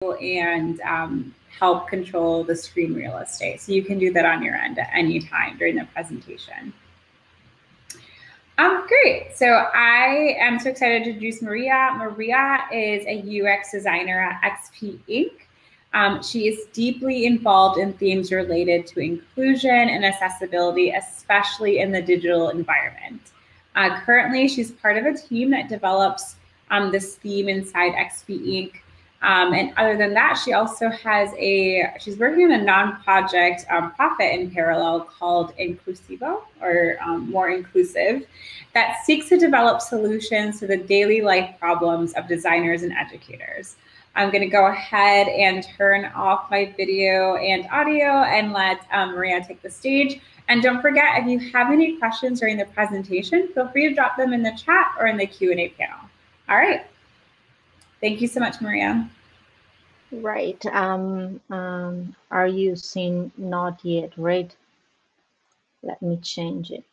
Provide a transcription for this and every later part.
and help control the screen real estate. So you can do that on your end at any time during the presentation. Great. So I am so excited to introduce Maria. Maria is a UX designer at XP Inc. She is deeply involved in themes related to inclusion and accessibility, especially in the digital environment. Currently, she's part of a team that develops this theme inside XP Inc. And other than that, she also has she's working on a non-project profit in parallel called Inclusivo, or More Inclusive, that seeks to develop solutions to the daily life problems of designers and educators. I'm going to go ahead and turn off my video and audio and let Maria take the stage. And don't forget, if you have any questions during the presentation, feel free to drop them in the chat or in the Q&A panel. All right. Thank you so much, Maria. Right. Are you seeing not yet, right? Let me change it.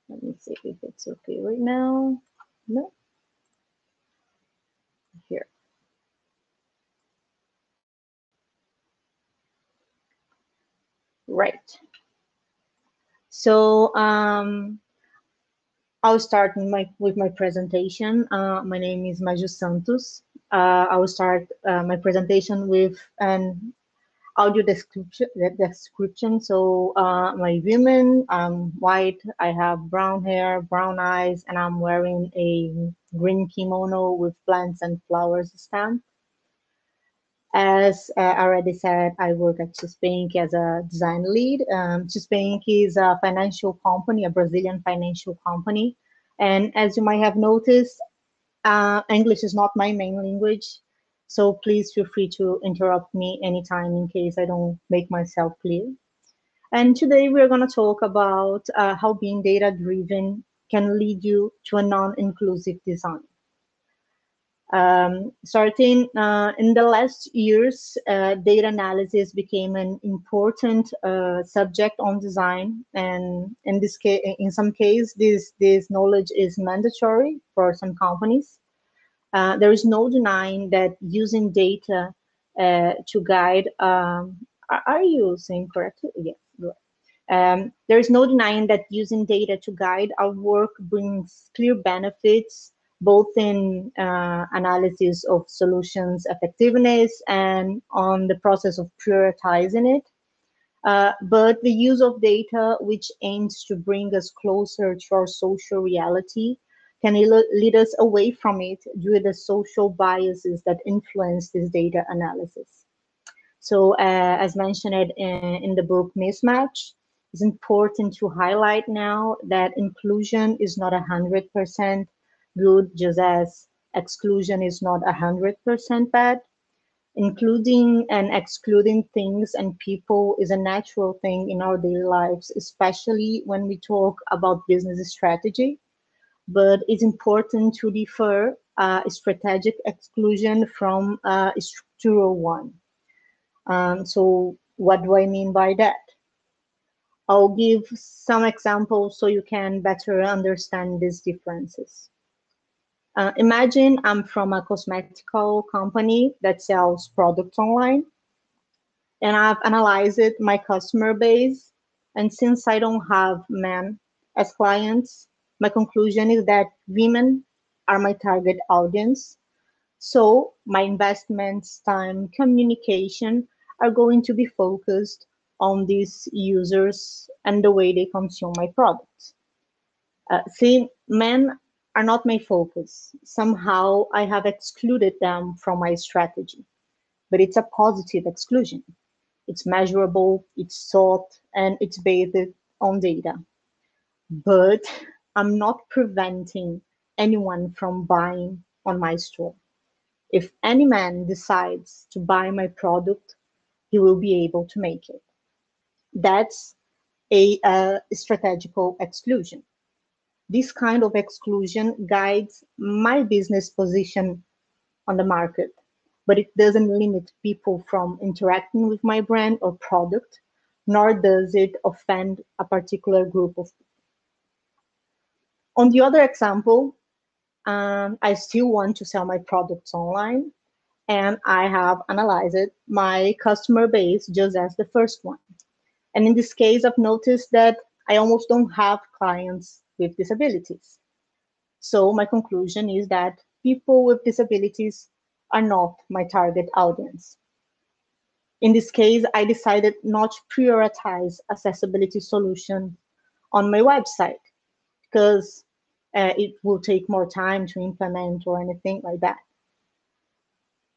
Let me see if it's okay right now. No. Here. Right. So I'll start with my presentation. My name is Maju Santos. I will start my presentation with an audio description. So my woman, I'm white, I have brown hair, brown eyes, and I'm wearing a green kimono with plants and flowers stamp. As I already said, I work at Suspenk as a design lead. Suspenk is a financial company, a Brazilian financial company. And as you might have noticed, English is not my main language. So please feel free to interrupt me anytime in case I don't make myself clear. And today we're going to talk about how being data-driven can lead you to a non-inclusive design. Starting in the last years, data analysis became an important subject on design, and in this case, in some cases, this knowledge is mandatory for some companies. There is no denying that using data to guide. Are you saying correctly? Yes. There is no denying that using data to guide our work brings clear benefits, both in analysis of solutions effectiveness and on the process of prioritizing it. But the use of data, which aims to bring us closer to our social reality, can lead us away from it due to the social biases that influence this data analysis. So as mentioned in the book Mismatch, it's important to highlight now that inclusion is not 100% good, just as exclusion is not 100% bad. Including and excluding things and people is a natural thing in our daily lives, especially when we talk about business strategy. But it's important to differ strategic exclusion from structural one. So what do I mean by that? I'll give some examples so you can better understand these differences. Imagine I'm from a cosmetical company that sells products online, and I've analyzed my customer base. And since I don't have men as clients, my conclusion is that women are my target audience. So my investments, time, communication are going to be focused on these users and the way they consume my products. See, men are not my focus. Somehow I have excluded them from my strategy, but it's a positive exclusion. It's measurable, it's sought, and it's based on data. But I'm not preventing anyone from buying on my store. If any man decides to buy my product, he will be able to make it. That's a strategical exclusion. This kind of exclusion guides my business position on the market, but it doesn't limit people from interacting with my brand or product, nor does it offend a particular group of people. On the other example, I still want to sell my products online, and I have analyzed my customer base just as the first one. And in this case, I've noticed that I almost don't have clients with disabilities. So my conclusion is that people with disabilities are not my target audience. In this case, I decided not to prioritize accessibility solution on my website because it will take more time to implement or anything like that.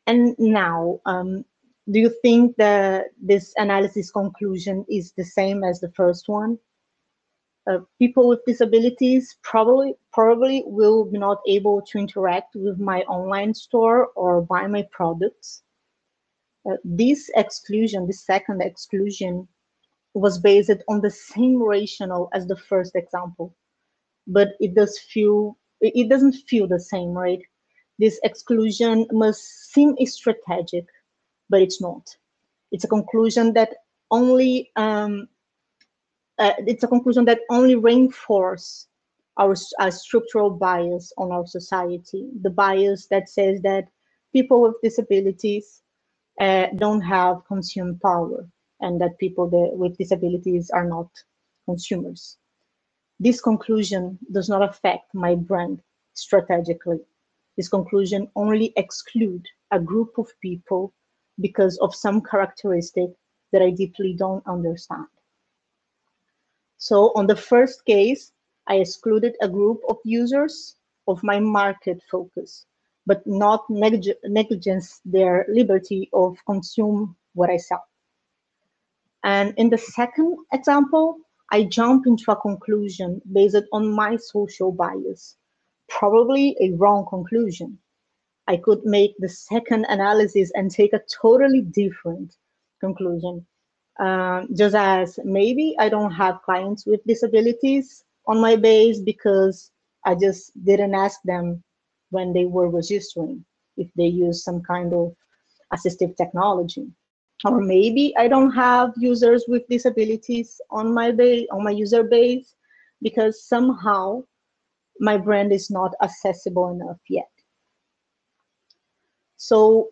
And now, do you think that this analysis conclusion is the same as the first one? People with disabilities probably will be not able to interact with my online store or buy my products. This exclusion, this second exclusion, was based on the same rationale as the first example, but it doesn't feel the same, right? This exclusion must seem strategic, but it's not. It's a conclusion that only reinforce our structural bias on our society, the bias that says that people with disabilities don't have consume power and that people with disabilities are not consumers. This conclusion does not affect my brand strategically. This conclusion only exclude a group of people because of some characteristic that I deeply don't understand. So on the first case, I excluded a group of users of my market focus, but not negligence their liberty of consume what I sell. And in the second example, I jump into a conclusion based on my social bias, probably a wrong conclusion. I could make the second analysis and take a totally different conclusion. Just as maybe I don't have clients with disabilities on my base because I just didn't ask them when they were registering if they use some kind of assistive technology. Or maybe I don't have users with disabilities on my user base because somehow my brand is not accessible enough yet. So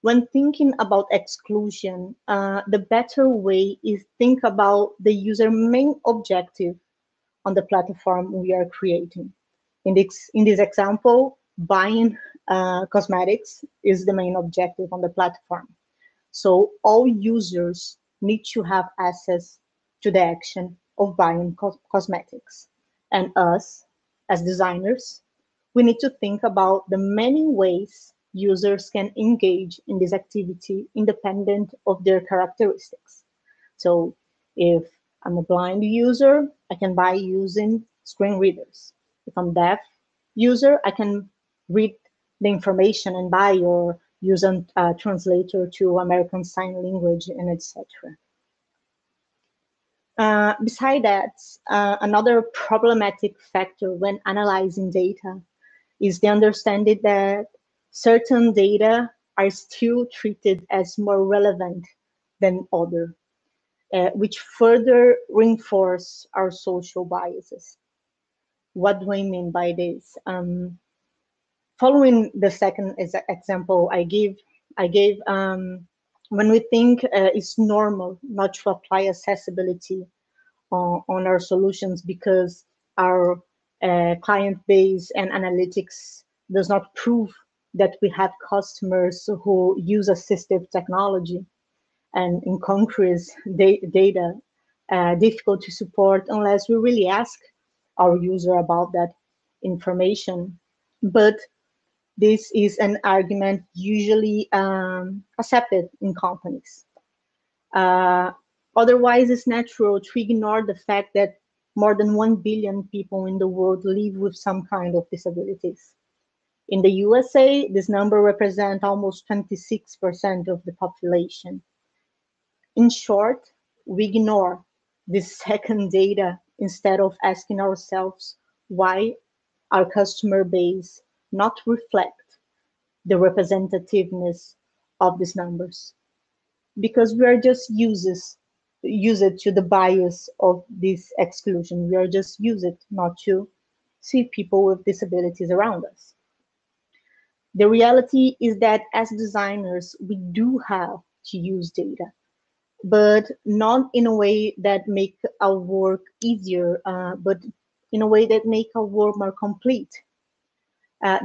when thinking about exclusion, the better way is think about the user main objective on the platform we are creating. In this example, buying cosmetics is the main objective on the platform. So all users need to have access to the action of buying cosmetics. And us, as designers, we need to think about the many ways users can engage in this activity independent of their characteristics. So if I'm a blind user, I can buy using screen readers. If I'm deaf user, I can read the information and buy or use a translator to American Sign Language and etc. Beside that, another problematic factor when analyzing data is the understanding that certain data are still treated as more relevant than other, which further reinforce our social biases. What do I mean by this? Following the second example I gave, when we think it's normal not to apply accessibility on our solutions because our client base and analytics does not prove that we have customers who use assistive technology, and in countries data difficult to support unless we really ask our user about that information. But this is an argument usually accepted in companies. Uh, Otherwise, it's natural to ignore the fact that more than 1 billion people in the world live with some kind of disabilities. In the USA, this number represents almost 26% of the population. In short, we ignore this second data instead of asking ourselves why our customer base not reflect the representativeness of these numbers, because we are just use it to the bias of this exclusion. We are just use it not to see people with disabilities around us. The reality is that as designers, we do have to use data, but not in a way that make our work easier, but in a way that make our work more complete.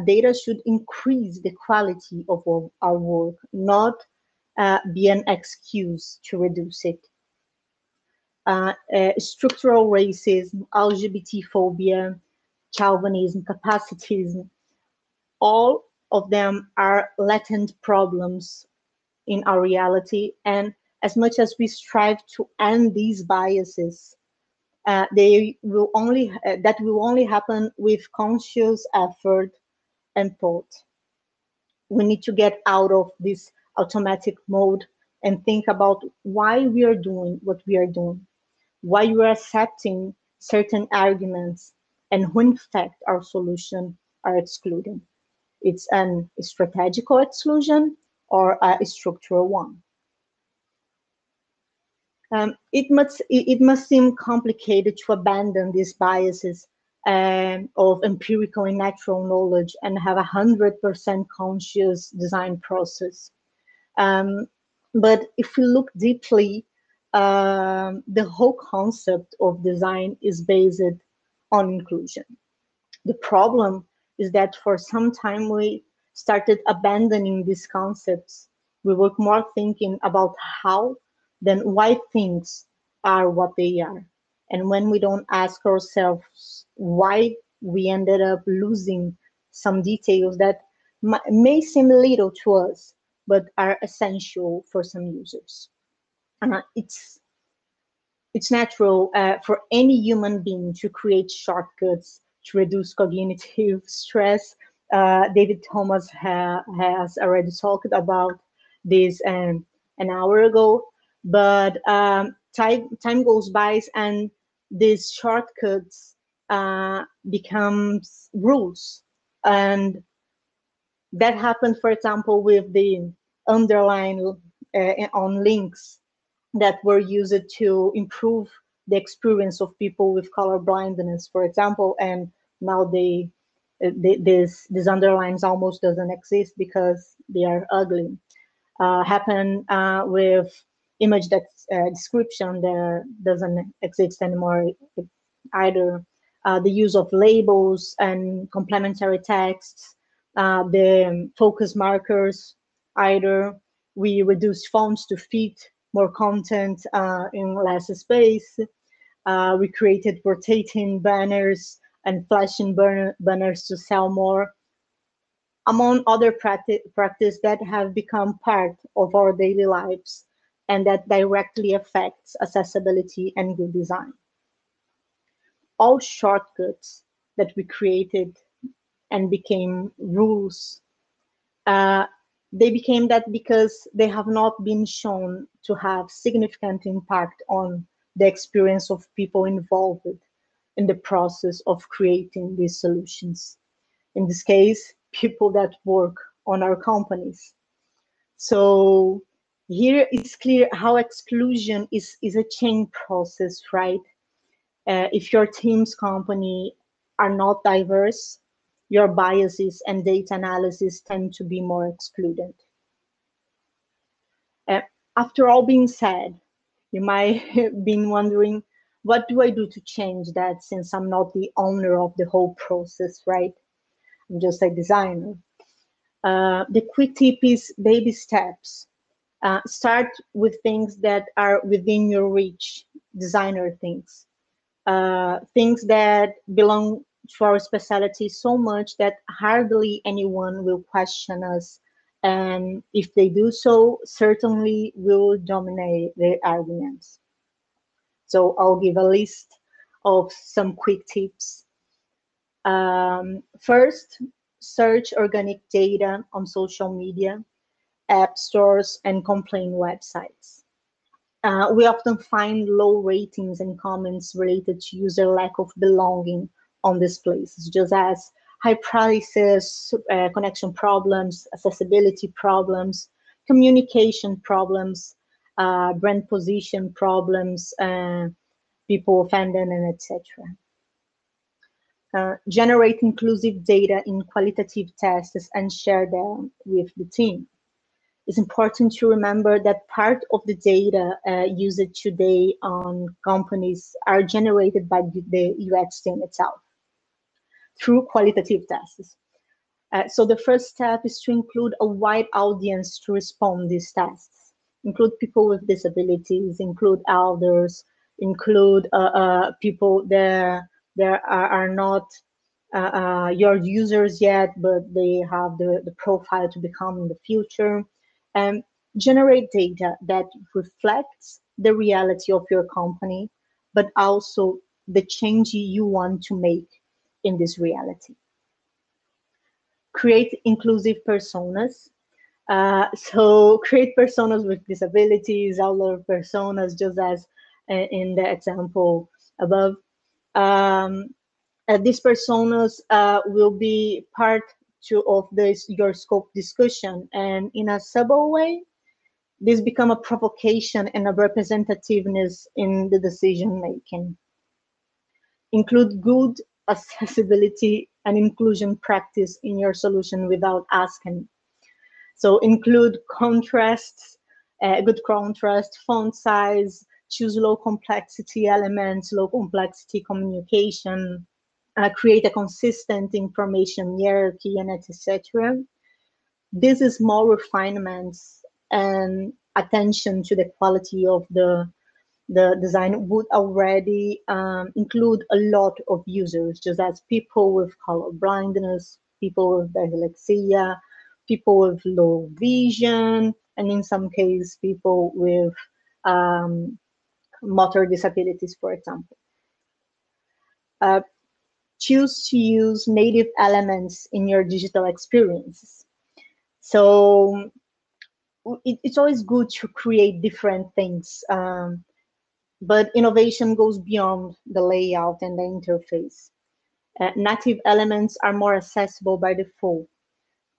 Data should increase the quality of our work, not be an excuse to reduce it. Structural racism, LGBT phobia, Calvinism, capacitism, all of them are latent problems in our reality. And as much as we strive to end these biases, they will only that will only happen with conscious effort and thought. We need to get out of this automatic mode and think about why we are doing what we are doing, why we are accepting certain arguments, and who in fact our solution are excluding. It's an strategical exclusion or a structural one. It must seem complicated to abandon these biases of empirical and natural knowledge and have 100% conscious design process. But if we look deeply, the whole concept of design is based on inclusion. The problem is that for some time we started abandoning these concepts. We were more thinking about how than why things are what they are. And when we don't ask ourselves why, we ended up losing some details that may seem little to us, but are essential for some users. It's natural for any human being to create shortcuts to reduce cognitive stress. David Thomas has already talked about this an hour ago, but time goes by and these shortcuts becomes rules. And that happened, for example, with the underline on links that were used to improve the experience of people with color blindness, for example, and now these underlines almost doesn't exist because they are ugly. Happen with image description that doesn't exist anymore either. The use of labels and complementary texts, the focus markers, either we reduce fonts to fit more content in less space. We created rotating banners and flashing banners to sell more, among other practice that have become part of our daily lives and that directly affects accessibility and good design. All shortcuts that we created and became rules, they became that because they have not been shown to have significant impact on the experience of people involved in the process of creating these solutions. In this case, people that work on our companies. So here it's clear how exclusion is a chain process, right? If your team's company are not diverse, your biases and data analysis tend to be more excluded. After all being said, you might have been wondering, what do I do to change that since I'm not the owner of the whole process, right? I'm just a designer. The quick tip is baby steps. Start with things that are within your reach, designer things. Things that belong to our specialty so much that hardly anyone will question us. And if they do so, certainly will dominate the arguments. So I'll give a list of some quick tips. First, search organic data on social media, app stores, and complaint websites. We often find low ratings and comments related to user lack of belonging on these places, just as high prices, connection problems, accessibility problems, communication problems, brand position problems, people offended, and etc. Generate inclusive data in qualitative tests and share them with the team. It's important to remember that part of the data used today on companies are generated by the UX team itself through qualitative tests. So the first step is to include a wide audience to respond these tests. Include people with disabilities, include elders, include people that are not your users yet, but they have the profile to become in the future. And generate data that reflects the reality of your company, but also the change you want to make in this reality. Create inclusive personas. So create personas with disabilities, other personas, just as in the example above. These personas will be part of your scope discussion, and in a subtle way, this become a provocation and a representativeness in the decision making. Include good accessibility and inclusion practice in your solution without asking. So include contrasts, good contrast, font size, choose low complexity elements, low complexity communication, create a consistent information hierarchy, and etc. This is more refinements and attention to the quality of the design would already include a lot of users, just as people with color blindness, people with dyslexia, people with low vision, and in some cases, people with motor disabilities, for example. Choose to use native elements in your digital experiences. So it's always good to create different things. But innovation goes beyond the layout and the interface. Native elements are more accessible by default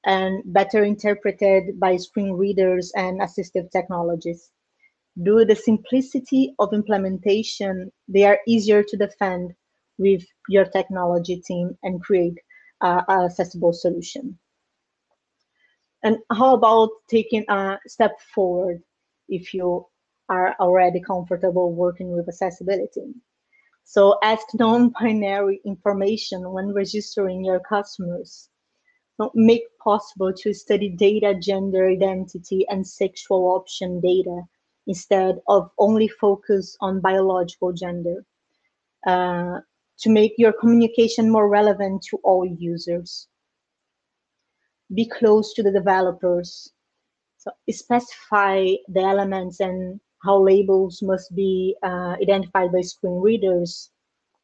and better interpreted by screen readers and assistive technologies. Due to the simplicity of implementation, they are easier to defend with your technology team and create an accessible solution. And how about taking a step forward if you are already comfortable working with accessibility? So ask non-binary information when registering your customers. So make possible to study data, gender identity, and sexual option data instead of only focus on biological gender. To make your communication more relevant to all users. Be close to the developers. So specify the elements and how labels must be identified by screen readers.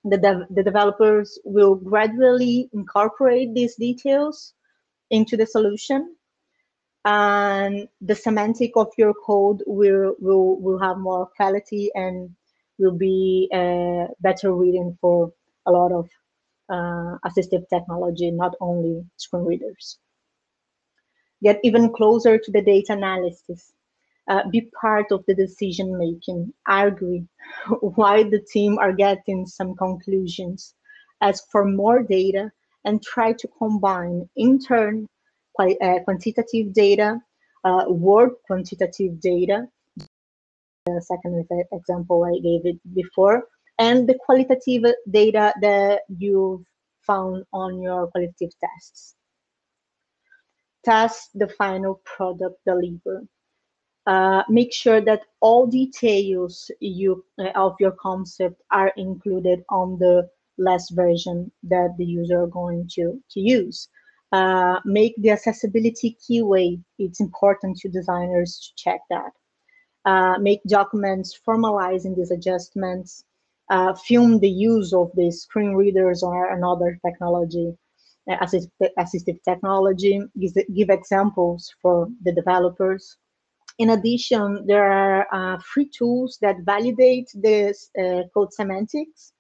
The developers will gradually incorporate these details into the solution, and the semantic of your code will have more quality and will be better reading for a lot of assistive technology, not only screen readers. Get even closer to the data analysis. Be part of the decision making. Argue why the team are getting some conclusions. Ask for more data and try to combine in turn quantitative data, word quantitative data, the second example I gave it before, and the qualitative data that you've found on your qualitative tests. Test the final product delivered. Make sure that all details of your concept are included on the last version that the user are going to use. Make the accessibility keyway. It's important to designers to check that. Make documents formalizing these adjustments. Film the use of the screen readers or another technology, assistive technology. Give examples for the developers. In addition, there are free tools that validate this code semantics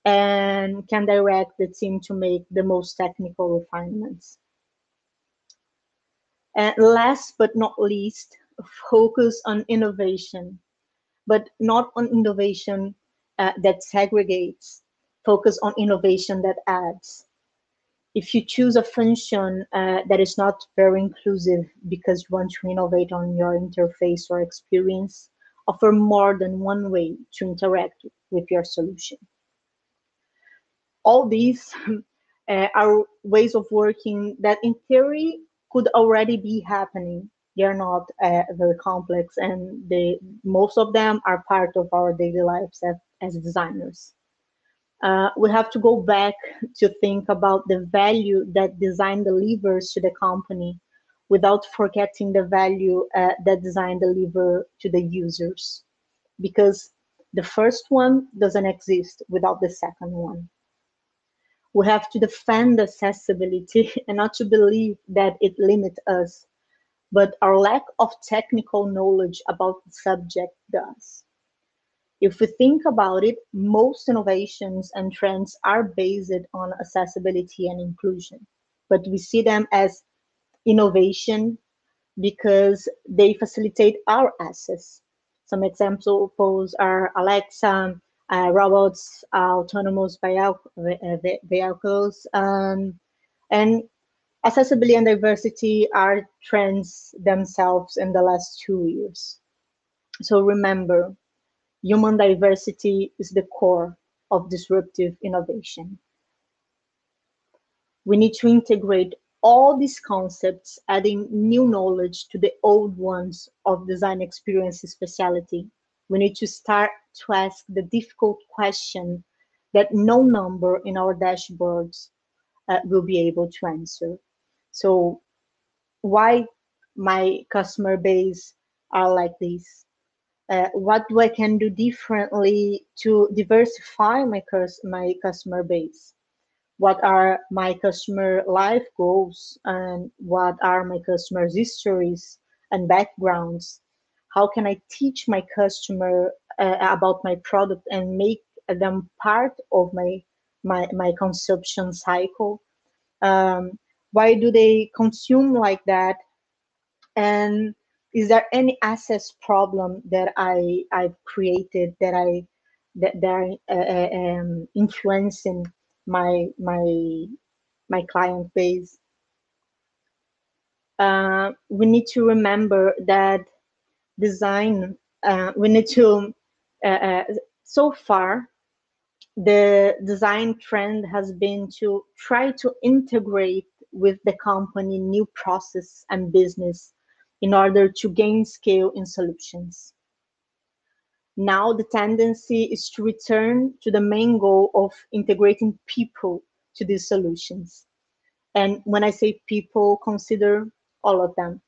and can direct the team to make the most technical refinements. And last but not least, focus on innovation, but not on innovation that segregates. Focus on innovation that adds. If you choose a function that is not very inclusive because you want to innovate on your interface or experience, offer more than one way to interact with your solution. All these are ways of working that in theory could already be happening. They're not very complex, and most of them are part of our daily lives as designers. We have to go back to think about the value that design delivers to the company without forgetting the value that design delivers to the users, because the first one doesn't exist without the second one. We have to defend accessibility and not to believe that it limits us, but our lack of technical knowledge about the subject does. If we think about it, most innovations and trends are based on accessibility and inclusion, but we see them as innovation because they facilitate our access. Some examples are Alexa, robots, autonomous vehicles, and accessibility and diversity are trends themselves in the last 2 years. So remember, human diversity is the core of disruptive innovation. We need to integrate all these concepts, adding new knowledge to the old ones of design experience specialty. We need to start to ask the difficult question that no number in our dashboards will be able to answer. So why my customer base are like this? What do I can do differently to diversify my customer base? What are my customer life goals, and what are my customers' histories and backgrounds? How can I teach my customer about my product and make them part of my consumption cycle? Why do they consume like that? And is there any access problem that I've created that are influencing my client base? We need to remember that design. We need to so far the design trend has been to try to integrate with the company new process and business in order to gain scale in solutions. Now the tendency is to return to the main goal of integrating people to these solutions. And when I say people, consider all of them.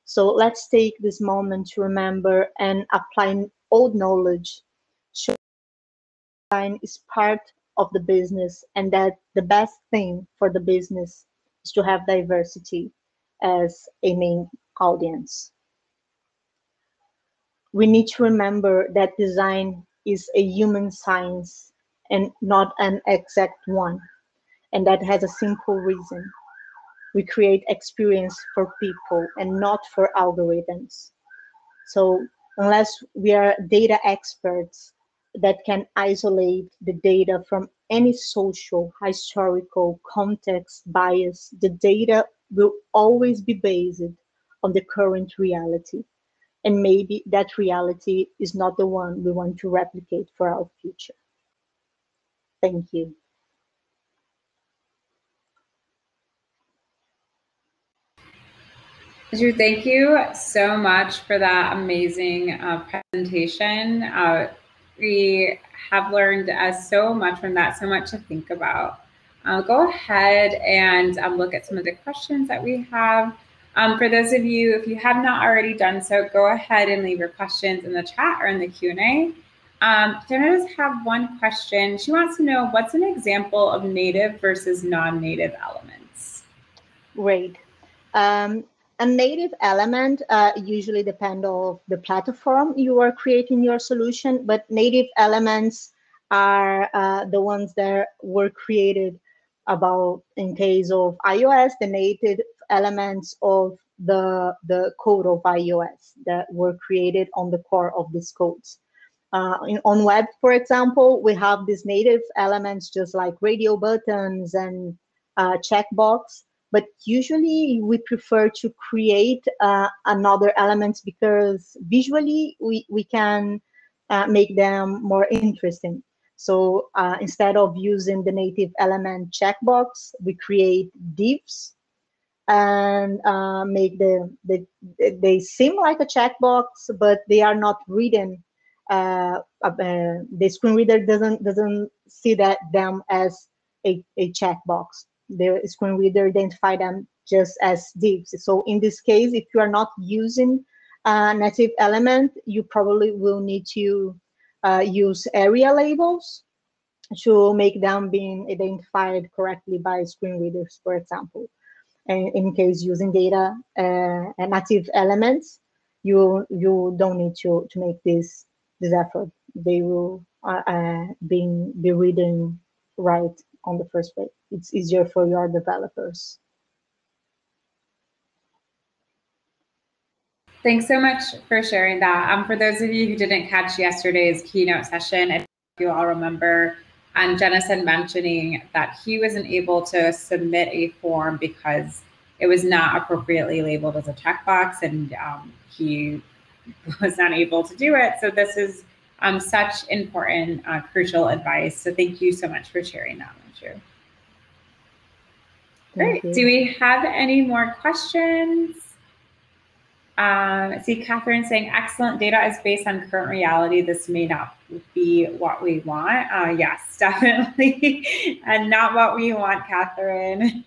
So let's take this moment to remember and apply old knowledge. Design is part of the business, and that the best thing for the business is to have diversity as a main audience. We need to remember that design is a human science and not an exact one, and that has a simple reason. We create experience for people and not for algorithms. So unless we are data experts that can isolate the data from any social, historical, context bias, the data will always be based on the current reality. And maybe that reality is not the one we want to replicate for our future. Thank you. Andrew, thank you so much for that amazing presentation. We have learned so much from that, so much to think about. I'll go ahead and look at some of the questions that we have. For those of you, if you have not already done so, go ahead and leave your questions in the chat or in the Q&A. Jenna does have one question. She wants to know, what's an example of native versus non-native elements? Great. A native element usually depend on the platform you are creating your solution, but native elements are the ones that were created about, in case of iOS, the native elements of the code of iOS that were created on the core of these codes. On web, for example, we have these native elements just like radio buttons and checkbox, but usually we prefer to create another elements because visually we can make them more interesting. So instead of using the native element checkbox, we create divs and make they seem like a checkbox, but they are not written. The screen reader doesn't see them as a checkbox. The screen reader identify them just as divs. So in this case, if you are not using a native element, you probably will need to use area labels to make them being identified correctly by screen readers, for example. And in case using data and native elements, you don't need to make this effort. They will be reading right on the first page. It's easier for your developers. Thanks so much for sharing that. For those of you who didn't catch yesterday's keynote session, if you all remember, Jennison mentioning that he wasn't able to submit a form because it was not appropriately labeled as a checkbox, and he was not able to do it. So this is such important, crucial advice. So thank you so much for sharing that, Manju. Great. Do we have any more questions? I see Catherine saying, excellent data is based on current reality. This may not be what we want. Yes, definitely. And not what we want, Catherine.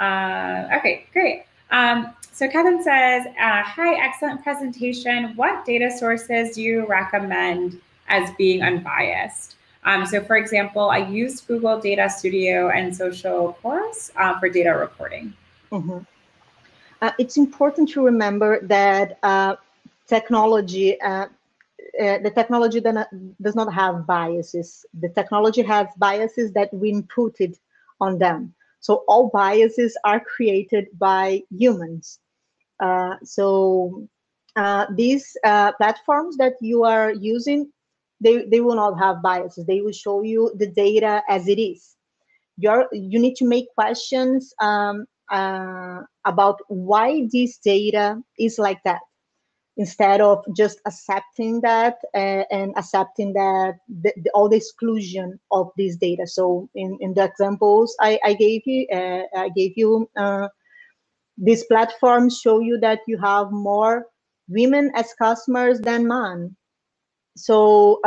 Okay, great. So Catherine says, hi, excellent presentation. What data sources do you recommend as being unbiased? So for example, I used Google Data Studio and Social Chorus for data reporting. Mm-hmm. It's important to remember that technology, the technology does not have biases. The technology has biases that we inputted on them. So all biases are created by humans. So these platforms that you are using, they will not have biases. They will show you the data as it is. You need to make questions about why this data is like that, instead of just accepting that and accepting that all the exclusion of this data. So in the examples I gave you, these platforms show you that you have more women as customers than men. So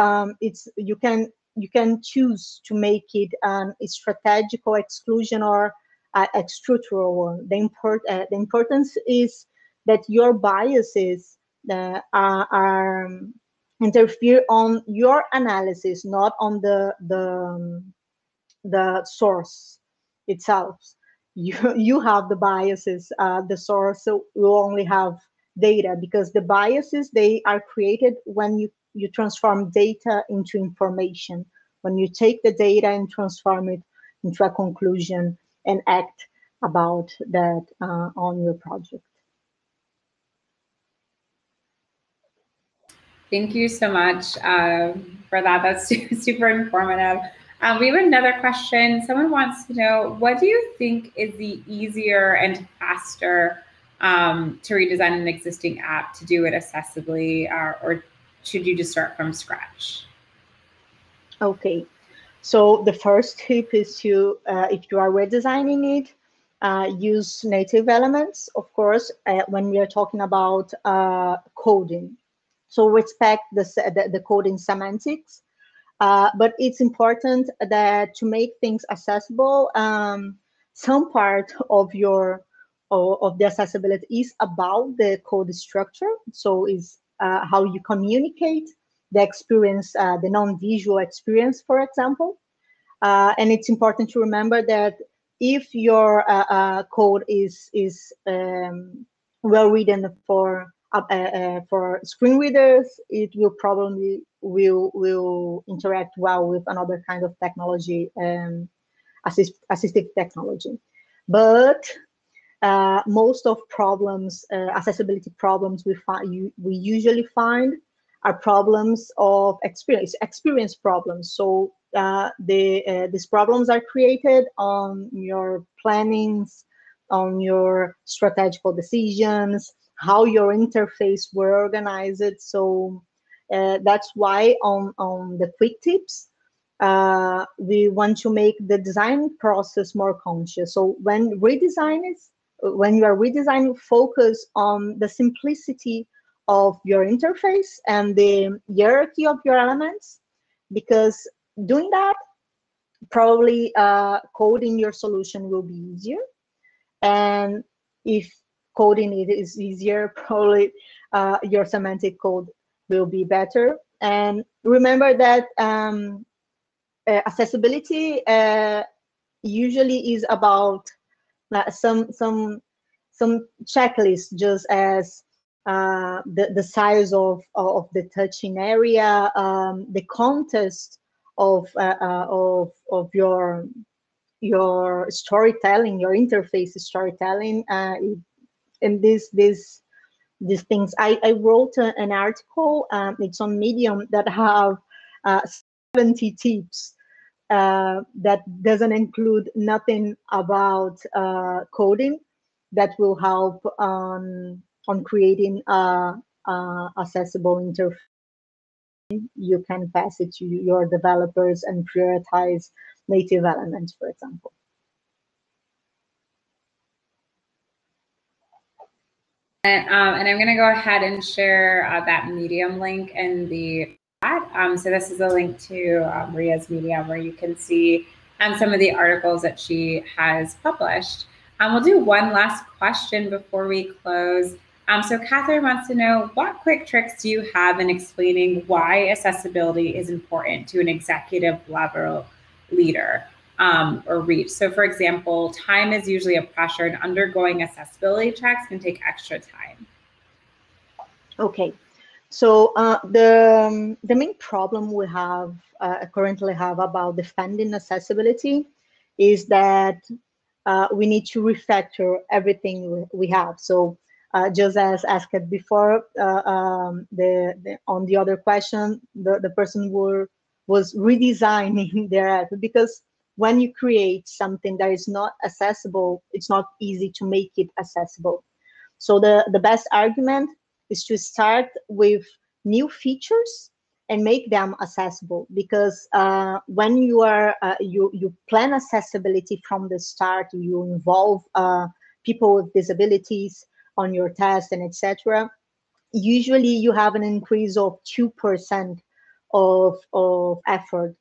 you can choose to make it a strategical exclusion or a structural one. The importance is that your biases are interfere on your analysis, not on the source itself. You have the biases. The source will only have data, because the biases, they are created when you transform data into information, when you take the data and transform it into a conclusion and act about that on your project. Thank you so much for that. That's super informative. We have another question. Someone wants to know, what do you think is the easier and faster to redesign an existing app to do it accessibly, or should you just start from scratch? Okay, so the first tip is to, if you are redesigning it, use native elements, of course, when we are talking about coding. So respect the coding semantics, but it's important that to make things accessible, some part of the accessibility is about the code structure. So is how you communicate the experience, the non-visual experience, for example. And it's important to remember that if your code is well written for screen readers, it will probably will interact well with another kind of technology, assistive technology. But most of problems, accessibility problems, we usually find are problems of experience problems. So these problems are created on your plannings, on your strategical decisions, how your interface were organized. So that's why on the quick tips, we want to make the design process more conscious. So when you are redesigning, focus on the simplicity of your interface and the hierarchy of your elements, because doing that, probably coding your solution will be easier. And if coding it is easier, probably your semantic code will be better. And remember that accessibility usually is about some checklist, just as the size of the touching area, the context of your storytelling, your interface storytelling, and these things. I wrote an article. It's on Medium that have 70 tips that doesn't include nothing about coding, that will help on creating a accessible interface. You can pass it to your developers and prioritize native elements, for example. And I'm going to go ahead and share that Medium link in the chat. So this is a link to Maria's Medium, where you can see some of the articles that she has published. We'll do one last question before we close. So Catherine wants to know, what quick tricks do you have in explaining why accessibility is important to an executive level leader or reach? So for example, time is usually a pressure, and undergoing accessibility checks can take extra time. Okay, so the main problem we have currently have about defending accessibility is that we need to refactor everything we have. So just as asked before, on the other question, the person was redesigning their app, because when you create something that is not accessible, it's not easy to make it accessible. So the best argument is to start with new features and make them accessible, because when you are you plan accessibility from the start, you involve people with disabilities on your test and etc. Usually you have an increase of 2% of effort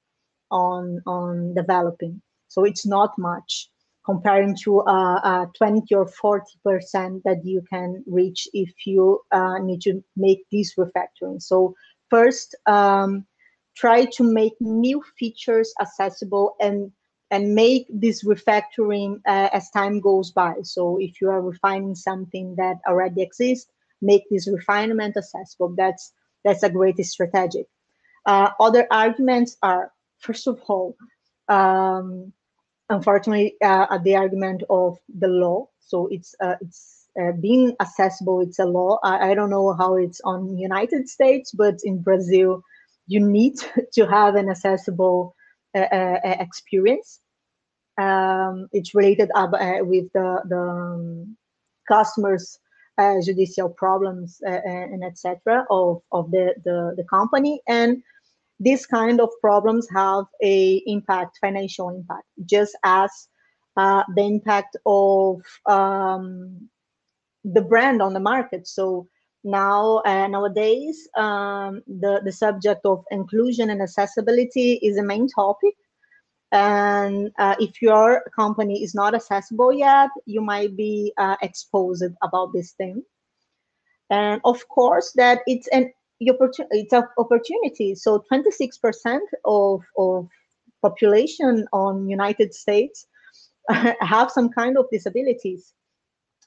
on developing. So it's not much comparing to 20 or 40% that you can reach if you need to make this refactoring. So first, try to make new features accessible and make this refactoring as time goes by. So if you are refining something that already exists, make this refinement accessible. That's a great strategy. Other arguments are, first of all, unfortunately, the argument of the law. So it's being accessible. It's a law. I don't know how it's on United States, but in Brazil, you need to have an accessible experience. It's related with the customers' judicial problems and etc. of the company. And these kind of problems have a impact, financial impact, just as the impact of the brand on the market. So now nowadays, the subject of inclusion and accessibility is a main topic. And if your company is not accessible yet, you might be exposed about this thing. And of course, that it's an opportunity. So 26% of population on United States have some kind of disabilities,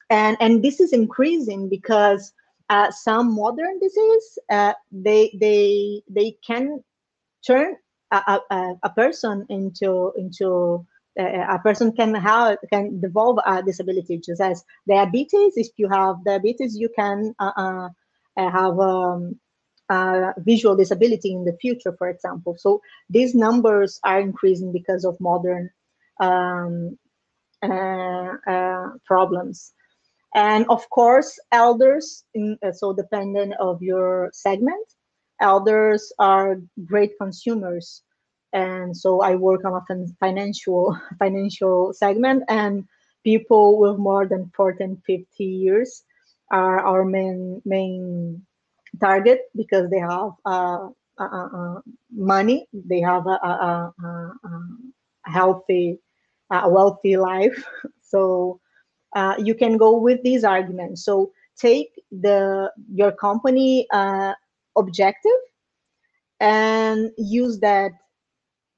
and this is increasing because some modern disease they can turn a person into a person can develop a disability, just as diabetes. If you have diabetes, you can have visual disability in the future, for example. So these numbers are increasing because of modern problems. And of course, elders, so dependent of your segment, elders are great consumers. And so I work on a financial segment, and people with more than 40 and 50 years are our main target, because they have money, they have a healthy, a wealthy life. So you can go with these arguments. So take your company objective and use that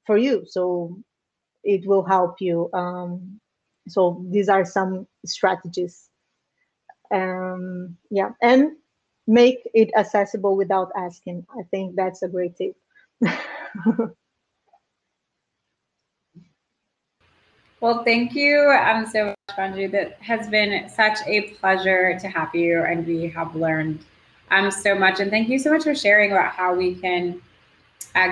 for you. So it will help you. So these are some strategies. Yeah, and make it accessible without asking. I think that's a great tip. Well, thank you so much, Banju. That has been such a pleasure to have you, and we have learned so much. And thank you so much for sharing about how we can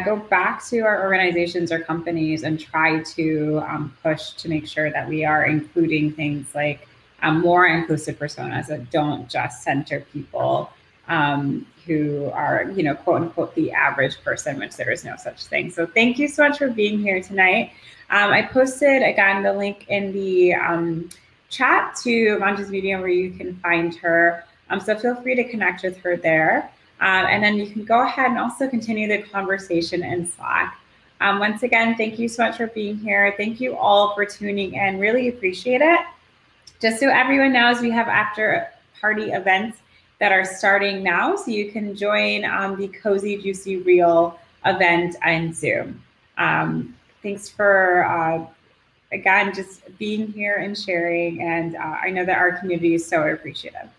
go back to our organizations or companies and try to push to make sure that we are including things like more inclusive personas that don't just center people who are, you know, quote unquote, the average person, which there is no such thing. So thank you so much for being here tonight. I posted, again, the link in the chat to Banju's Medium where you can find her. So feel free to connect with her there. And then you can go ahead and also continue the conversation in Slack. Once again, thank you so much for being here. Thank you all for tuning in. Really appreciate it. Just so everyone knows, we have after party events that are starting now. So you can join the Cozy Juicy Real event on Zoom. Thanks for, again, just being here and sharing. And I know that our community is so appreciative.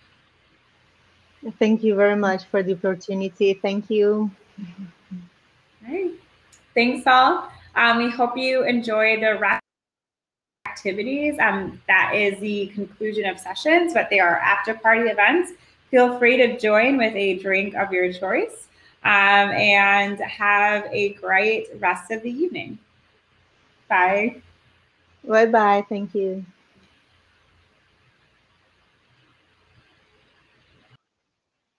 Thank you very much for the opportunity. Thank you. All right. Thanks all. We hope you enjoy the rest of activities. That is the conclusion of sessions, but they are after party events. Feel free to join with a drink of your choice and have a great rest of the evening. Bye. Bye-bye. Thank you.